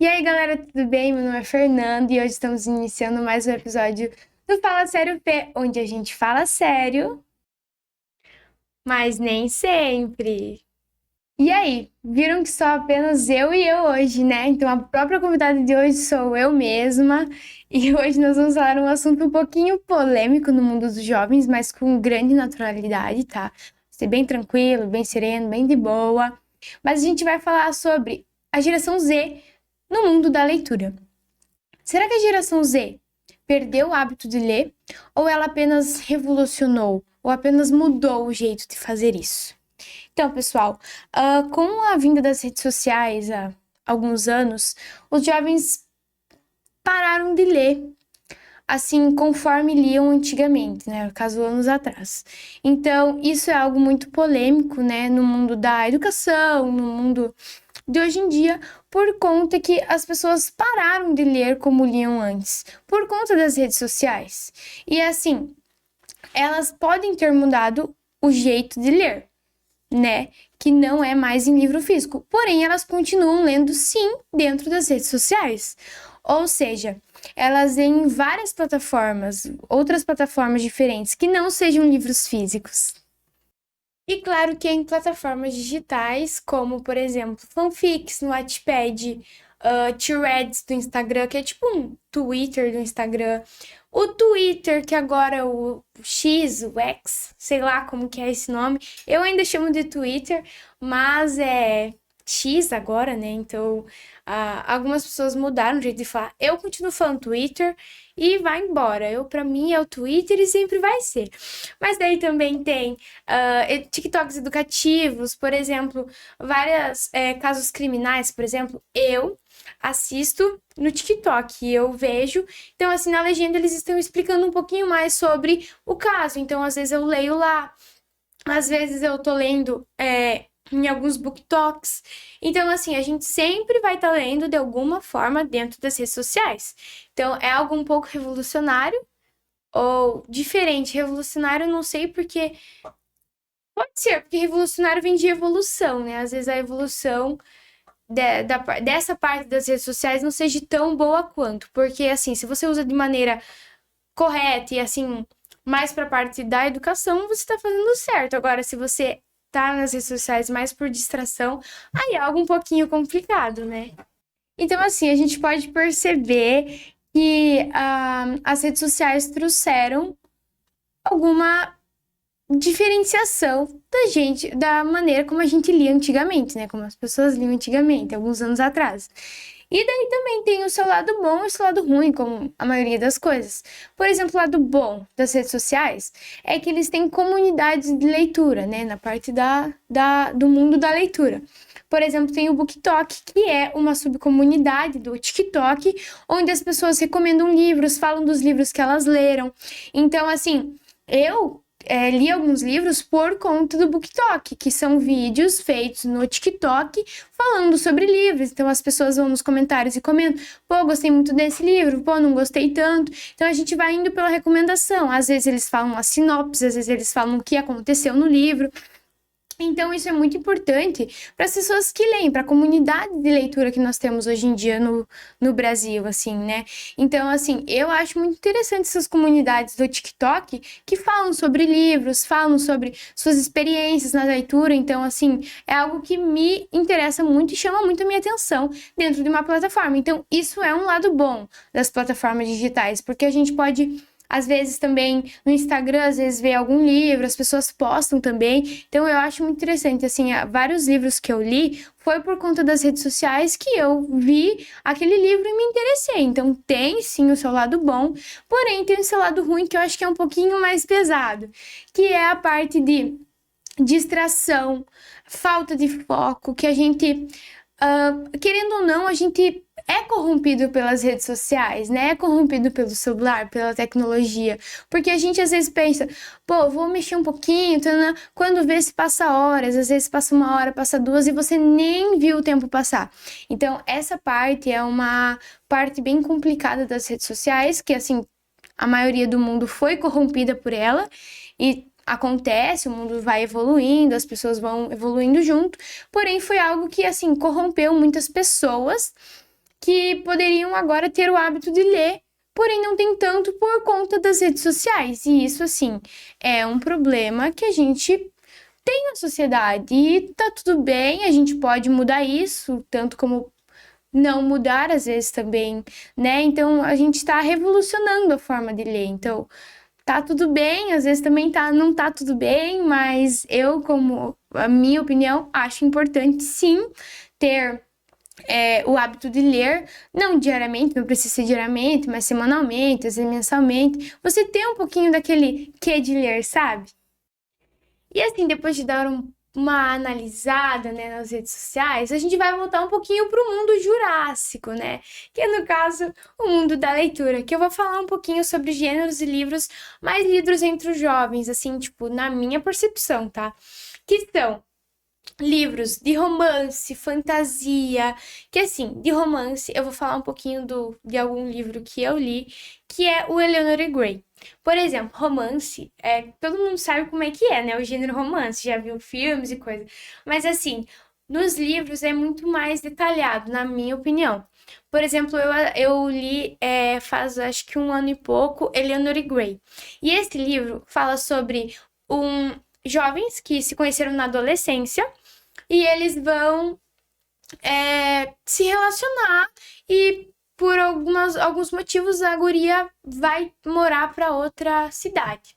E aí, galera, tudo bem? Meu nome é Fernando e hoje estamos iniciando mais um episódio do Fala Sério P, onde a gente fala sério, mas nem sempre. E aí, viram que só apenas eu e eu hoje, né? Então a própria convidada de hoje sou eu mesma e hoje nós vamos falar um assunto um pouquinho polêmico no mundo dos jovens, mas com grande naturalidade, tá? Ser bem tranquilo, bem sereno, bem de boa. Mas a gente vai falar sobre a geração Z no mundo da leitura. Será que a geração Z perdeu o hábito de ler ou ela apenas revolucionou ou apenas mudou o jeito de fazer isso? Então, pessoal, com a vinda das redes sociais há alguns anos, os jovens pararam de ler, assim, conforme liam antigamente, né? No caso, anos atrás. Então, isso é algo muito polêmico, né? No mundo da educação, no mundo de hoje em dia, por conta que as pessoas pararam de ler como liam antes, por conta das redes sociais. E assim, elas podem ter mudado o jeito de ler, né? Que não é mais em livro físico. Porém, elas continuam lendo sim dentro das redes sociais. Ou seja, elas em várias plataformas, outras plataformas diferentes que não sejam livros físicos. E claro que em plataformas digitais, como por exemplo, fanfics no Wattpad, threads do Instagram, que é tipo um Twitter do Instagram, o Twitter, que agora é o X, o X, sei lá como que é esse nome, eu ainda chamo de Twitter, mas é X agora, né? Então, algumas pessoas mudaram o jeito de falar. Eu continuo falando Twitter e vai embora. Para mim, é o Twitter e sempre vai ser. Mas daí também tem TikToks educativos, por exemplo, vários casos criminais, por exemplo, eu assisto no TikTok e eu vejo. Então, assim, na legenda eles estão explicando um pouquinho mais sobre o caso. Então, às vezes eu leio lá, às vezes eu tô lendo em alguns booktalks. Então, assim, a gente sempre vai estar lendo de alguma forma dentro das redes sociais. Então, é algo um pouco revolucionário ou diferente. Revolucionário, não sei porque. Pode ser, porque revolucionário vem de evolução, né? Às vezes a evolução dessa parte das redes sociais não seja tão boa quanto. Porque, assim, se você usa de maneira correta e, assim, mais pra parte da educação, você tá fazendo certo. Agora, se você tá nas redes sociais mais por distração, aí é algo um pouquinho complicado, né? Então, assim, a gente pode perceber que as redes sociais trouxeram alguma diferenciação da gente, da maneira como a gente lia antigamente, né? Como as pessoas liam antigamente, alguns anos atrás. E daí também tem o seu lado bom e o seu lado ruim, como a maioria das coisas. Por exemplo, o lado bom das redes sociais é que eles têm comunidades de leitura, né? Na parte do mundo da leitura. Por exemplo, tem o BookTok, que é uma subcomunidade do TikTok, onde as pessoas recomendam livros, falam dos livros que elas leram. Então, assim, eu li alguns livros por conta do BookTok, que são vídeos feitos no TikTok falando sobre livros. Então as pessoas vão nos comentários e comentam: pô, gostei muito desse livro, pô, não gostei tanto. Então a gente vai indo pela recomendação. Às vezes eles falam a sinopse, às vezes eles falam o que aconteceu no livro. Então, isso é muito importante para as pessoas que leem, para a comunidade de leitura que nós temos hoje em dia no Brasil, assim, né? Então, assim, eu acho muito interessante essas comunidades do TikTok que falam sobre livros, falam sobre suas experiências na leitura. Então, assim, é algo que me interessa muito e chama muito a minha atenção dentro de uma plataforma. Então, isso é um lado bom das plataformas digitais, porque a gente pode às vezes também no Instagram, às vezes vê algum livro, as pessoas postam também. Então eu acho muito interessante, assim, vários livros que eu li foi por conta das redes sociais que eu vi aquele livro e me interessei. Então tem sim o seu lado bom, porém tem o seu lado ruim que eu acho que é um pouquinho mais pesado, que é a parte de distração, falta de foco, que a gente, querendo ou não, a gente é corrompido pelas redes sociais, né? É corrompido pelo celular, pela tecnologia. Porque a gente às vezes pensa, pô, vou mexer um pouquinho, quando vê se passa horas, às vezes passa 1 hora, passa 2 e você nem viu o tempo passar. Então, essa parte é uma parte bem complicada das redes sociais, que assim, a maioria do mundo foi corrompida por ela e acontece, o mundo vai evoluindo, as pessoas vão evoluindo junto, porém foi algo que, assim, corrompeu muitas pessoas que poderiam agora ter o hábito de ler, porém não tem tanto por conta das redes sociais. E isso, assim, é um problema que a gente tem na sociedade. E tá tudo bem, a gente pode mudar isso, tanto como não mudar às vezes também, né? Então a gente está revolucionando a forma de ler. Então tá tudo bem, às vezes também não tá tudo bem, mas eu, como a minha opinião, acho importante sim ter o hábito de ler, não diariamente, não precisa ser diariamente, mas semanalmente, às vezes mensalmente. Você tem um pouquinho daquele quê de ler, sabe? E assim, depois de dar uma analisada, né, nas redes sociais, a gente vai voltar um pouquinho para o mundo jurássico, né? Que é, no caso, o mundo da leitura, que eu vou falar um pouquinho sobre gêneros e livros mais lidos entre os jovens, assim, tipo, na minha percepção, tá? Que são livros de romance, fantasia, que assim, de romance, eu vou falar um pouquinho de algum livro que eu li, que é o Eleanor Gray. Por exemplo, romance, todo mundo sabe como é que é, né? O gênero romance, já viu filmes e coisa. Mas assim, nos livros é muito mais detalhado, na minha opinião. Por exemplo, eu li faz acho que 1 ano e pouco, Eleanor Gray. E esse livro fala sobre jovens que se conheceram na adolescência e eles vão se relacionar e por alguns motivos a guria vai morar para outra cidade.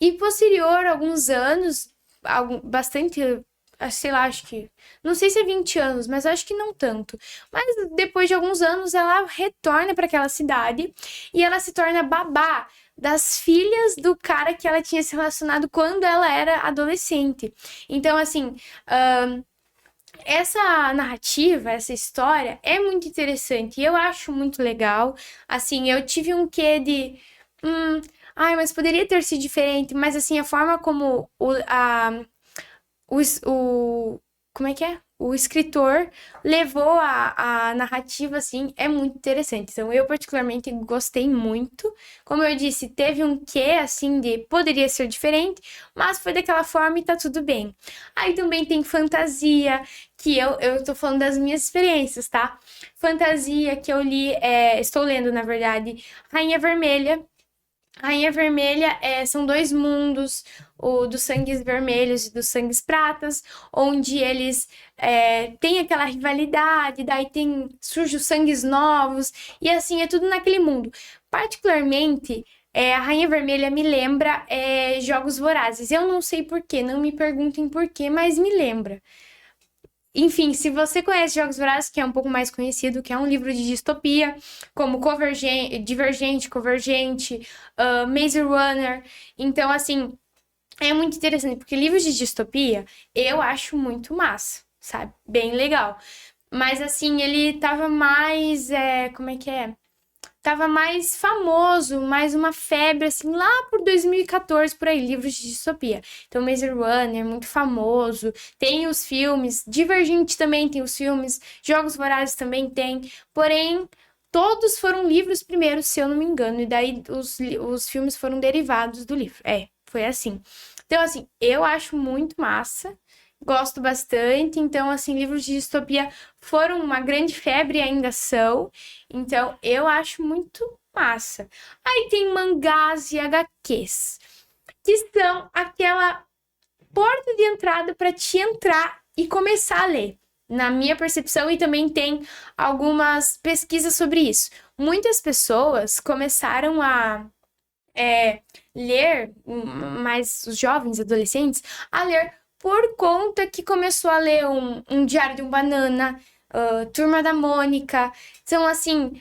E posterior, alguns anos, bastante, sei lá, acho que, não sei se é 20 anos, mas acho que não tanto. Mas depois de alguns anos ela retorna para aquela cidade e ela se torna babá das filhas do cara que ela tinha se relacionado quando ela era adolescente. Então, assim, essa narrativa, essa história é muito interessante e eu acho muito legal. Assim, eu tive um quê de. Mas poderia ter sido diferente, mas assim, a forma como como é que é? O escritor levou a narrativa, assim, é muito interessante. Então, eu particularmente gostei muito. Como eu disse, teve um quê, assim, de poderia ser diferente, mas foi daquela forma e tá tudo bem. Aí também tem fantasia, que eu tô falando das minhas experiências, tá? Fantasia que eu li, estou lendo, na verdade, Rainha Vermelha. Rainha Vermelha são 2 mundos, o dos sangues vermelhos e dos sangues pratas, onde eles têm aquela rivalidade, daí surge os sangues novos, e assim, é tudo naquele mundo. Particularmente, a Rainha Vermelha me lembra Jogos Vorazes. Eu não sei porquê, não me perguntem porquê, mas me lembra. Enfim, se você conhece Jogos Vorazes, que é um pouco mais conhecido, que é um livro de distopia, como Divergente, Convergente, Maze Runner. Então, assim, é muito interessante, porque livros de distopia eu acho muito massa, sabe? Bem legal. Mas, assim, ele tava mais. Como é que é? Tava mais famoso, mais uma febre, assim, lá por 2014, por aí, livros de distopia. Então, Maze Runner, muito famoso. Tem os filmes, Divergente também tem os filmes, Jogos Vorazes também tem. Porém, todos foram livros primeiro, se eu não me engano. E daí, os filmes foram derivados do livro. Foi assim. Então, assim, eu acho muito massa. Gosto bastante, então, assim, livros de distopia foram uma grande febre e ainda são, então eu acho muito massa. Aí tem mangás e HQs, que são aquela porta de entrada para te entrar e começar a ler, na minha percepção, e também tem algumas pesquisas sobre isso. Muitas pessoas começaram a ler, mais os jovens, adolescentes, a ler por conta que começou a ler um Diário de um Banana, Turma da Mônica. Então, assim,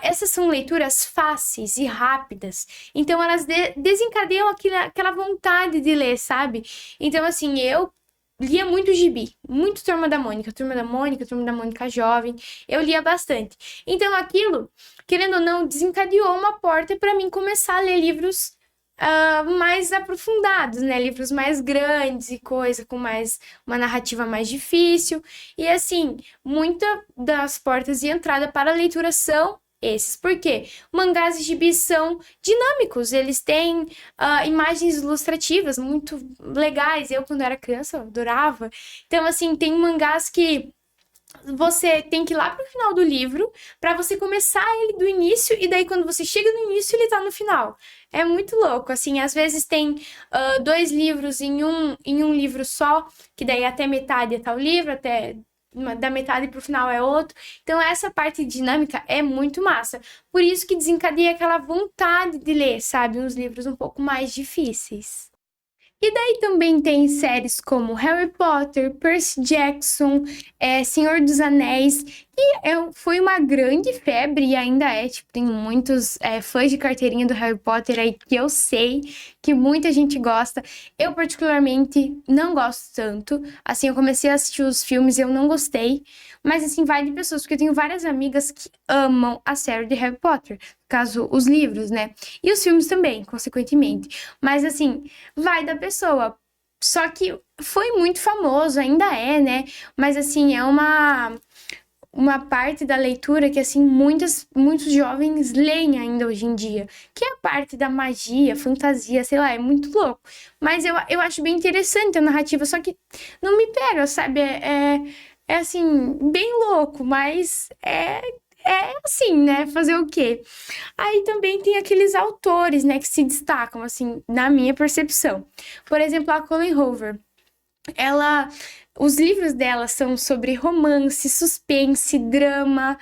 essas são leituras fáceis e rápidas. Então, elas desencadeiam aquela vontade de ler, sabe? Então, assim, eu lia muito gibi, muito Turma da Mônica, Turma da Mônica, Turma da Mônica Jovem. Eu lia bastante. Então, aquilo, querendo ou não, desencadeou uma porta para mim começar a ler livros mais aprofundados, né? Livros mais grandes e coisa, com uma narrativa mais difícil. E assim, muitas das portas de entrada para a leitura são esses. Por quê? Mangás e gibis são dinâmicos, eles têm imagens ilustrativas muito legais. Eu, quando era criança, adorava. Então, assim, tem mangás que você tem que ir lá pro final do livro pra você começar ele do início e daí quando você chega no início ele tá no final. É muito louco, assim, às vezes tem dois livros em um livro só, que daí até metade é tal livro, até da metade pro final é outro. Então essa parte dinâmica é muito massa. Por isso que desencadeia aquela vontade de ler, sabe, uns livros um pouco mais difíceis. E daí também tem séries como Harry Potter, Percy Jackson, Senhor dos Anéis, foi uma grande febre e ainda é. Tipo, tem muitos fãs de carteirinha do Harry Potter aí que eu sei que muita gente gosta. Eu, particularmente, não gosto tanto. Assim, eu comecei a assistir os filmes e eu não gostei. Mas, assim, vai de pessoas, porque eu tenho várias amigas que amam a série de Harry Potter. No caso, os livros, né? E os filmes também, consequentemente. Mas, assim, vai da pessoa. Só que foi muito famoso, ainda é, né? Mas assim, é uma parte da leitura que assim muitos jovens leem ainda hoje em dia, que é a parte da magia, fantasia, sei lá, é muito louco. Mas eu acho bem interessante a narrativa, só que não me pega, sabe? É assim, bem louco, mas é assim, né? Fazer o quê? Aí também tem aqueles autores, né, que se destacam, assim, na minha percepção. Por exemplo, a Colleen Hoover. Ela, os livros dela são sobre romance, suspense, drama,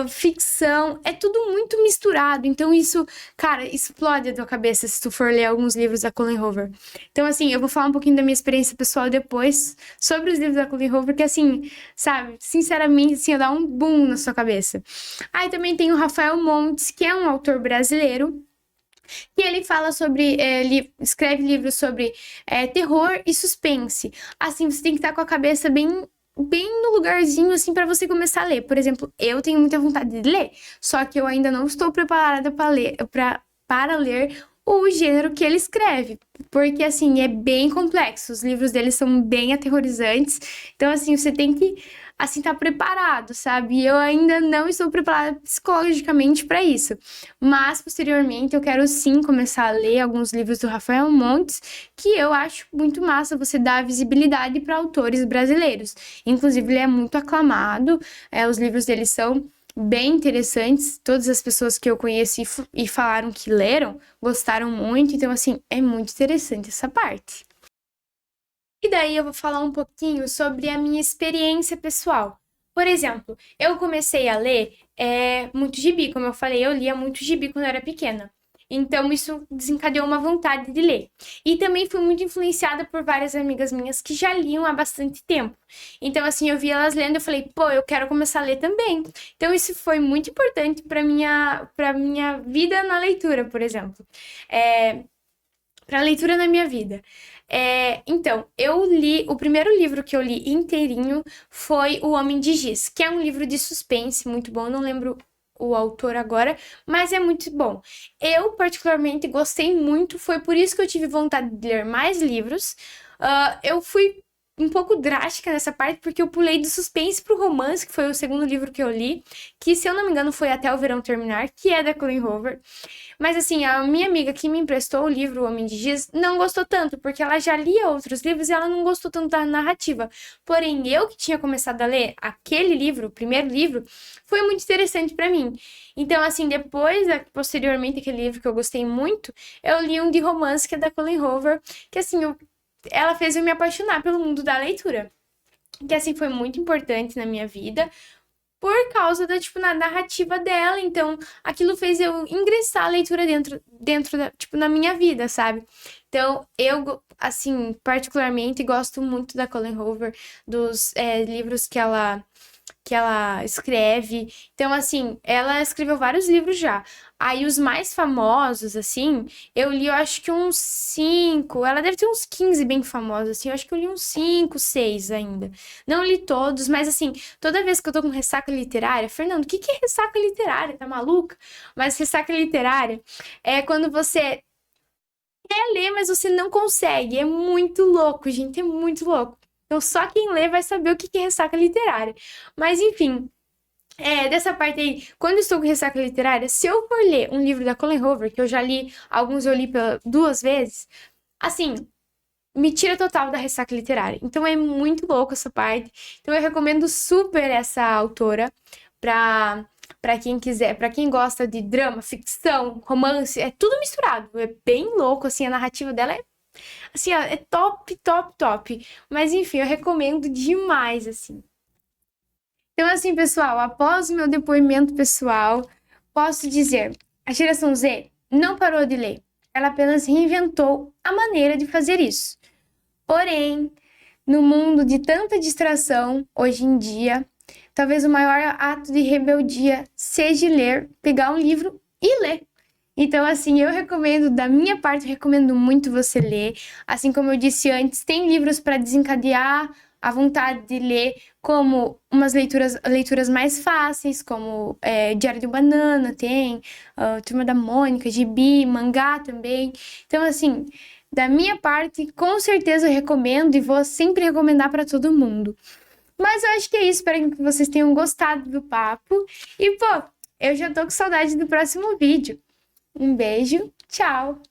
ficção, é tudo muito misturado. Então isso, cara, explode a tua cabeça se tu for ler alguns livros da Colleen Hoover. Então assim, eu vou falar um pouquinho da minha experiência pessoal depois sobre os livros da Colleen Hoover, que assim, sabe, sinceramente, assim, dá um boom na sua cabeça. Aí também tem o Rafael Montes, que é um autor brasileiro que ele fala sobre, ele escreve livros sobre terror e suspense. Assim, você tem que estar com a cabeça bem no lugarzinho, assim, para você começar a ler. Por exemplo, eu tenho muita vontade de ler, só que eu ainda não estou preparada para ler o gênero que ele escreve, porque, assim, é bem complexo. Os livros dele são bem aterrorizantes. Então, assim, você tem que assim, tá preparado, sabe? E eu ainda não estou preparada psicologicamente para isso. Mas, posteriormente, eu quero sim começar a ler alguns livros do Rafael Montes, que eu acho muito massa você dar visibilidade para autores brasileiros. Inclusive, ele é muito aclamado, os livros dele são bem interessantes. Todas as pessoas que eu conheci e falaram que leram gostaram muito, então, assim, é muito interessante essa parte. E daí eu vou falar um pouquinho sobre a minha experiência pessoal. Por exemplo, eu comecei a ler muito gibi, como eu falei, eu lia muito gibi quando eu era pequena. Então, isso desencadeou uma vontade de ler. E também fui muito influenciada por várias amigas minhas que já liam há bastante tempo. Então, assim, eu vi elas lendo, eu falei, pô, eu quero começar a ler também. Então, isso foi muito importante para minha vida na leitura, por exemplo. Para a leitura na minha vida. Então, eu li. O primeiro livro que eu li inteirinho foi O Homem de Giz, que é um livro de suspense muito bom. Não lembro o autor agora, mas é muito bom. Eu, particularmente, gostei muito. Foi por isso que eu tive vontade de ler mais livros. Eu fui um pouco drástica nessa parte, porque eu pulei do suspense pro romance, que foi o segundo livro que eu li, que, se eu não me engano, foi Até o Verão Terminar, que é da Colleen Hoover. Mas assim, a minha amiga que me emprestou o livro O Homem de Giz não gostou tanto, porque ela já lia outros livros e ela não gostou tanto da narrativa. Porém, eu que tinha começado a ler aquele livro, o primeiro livro, foi muito interessante pra mim. Então, assim, depois, posteriormente, aquele livro que eu gostei muito, eu li um de romance que é da Colleen Hoover, que assim, ela fez eu me apaixonar pelo mundo da leitura. Que assim, foi muito importante na minha vida por causa da, tipo, na narrativa dela. Então, aquilo fez eu ingressar a leitura dentro da, tipo, na minha vida, sabe? Então, eu, assim, particularmente gosto muito da Colleen Hoover, dos livros que ela escreve. Então, assim, ela escreveu vários livros já. Aí, os mais famosos, assim, eu li, eu acho que uns 5. Ela deve ter uns 15 bem famosos, assim. Eu acho que eu li uns 5, 6 ainda. Não li todos, mas, assim, toda vez que eu tô com ressaca literária, Fernando, o que é ressaca literária? Tá maluca? Mas ressaca literária é quando você quer ler, mas você não consegue. É muito louco, gente, é muito louco. Então, só quem lê vai saber o que é ressaca literária. Mas, enfim, dessa parte aí, quando eu estou com ressaca literária, se eu for ler um livro da Colleen Hoover, que eu já li, alguns eu li pela 2 vezes, assim, me tira total da ressaca literária. Então é muito louco essa parte. Então eu recomendo super essa autora para quem quiser, para quem gosta de drama, ficção, romance, é tudo misturado. É bem louco assim, a narrativa dela é assim, ó, é top, top, top. Mas enfim, eu recomendo demais assim. Então assim, pessoal, após o meu depoimento pessoal, posso dizer, a geração Z não parou de ler. Ela apenas reinventou a maneira de fazer isso. Porém, no mundo de tanta distração, hoje em dia, talvez o maior ato de rebeldia seja ler, pegar um livro e ler. Então, assim, eu recomendo, da minha parte, eu recomendo muito você ler. Assim como eu disse antes, tem livros para desencadear a vontade de ler, como umas leituras mais fáceis, como Diário de uma Banana, tem Turma da Mônica, Gibi, mangá também. Então, assim, da minha parte, com certeza eu recomendo e vou sempre recomendar para todo mundo. Mas eu acho que é isso, espero que vocês tenham gostado do papo. E, pô, eu já tô com saudade do próximo vídeo. Um beijo, tchau!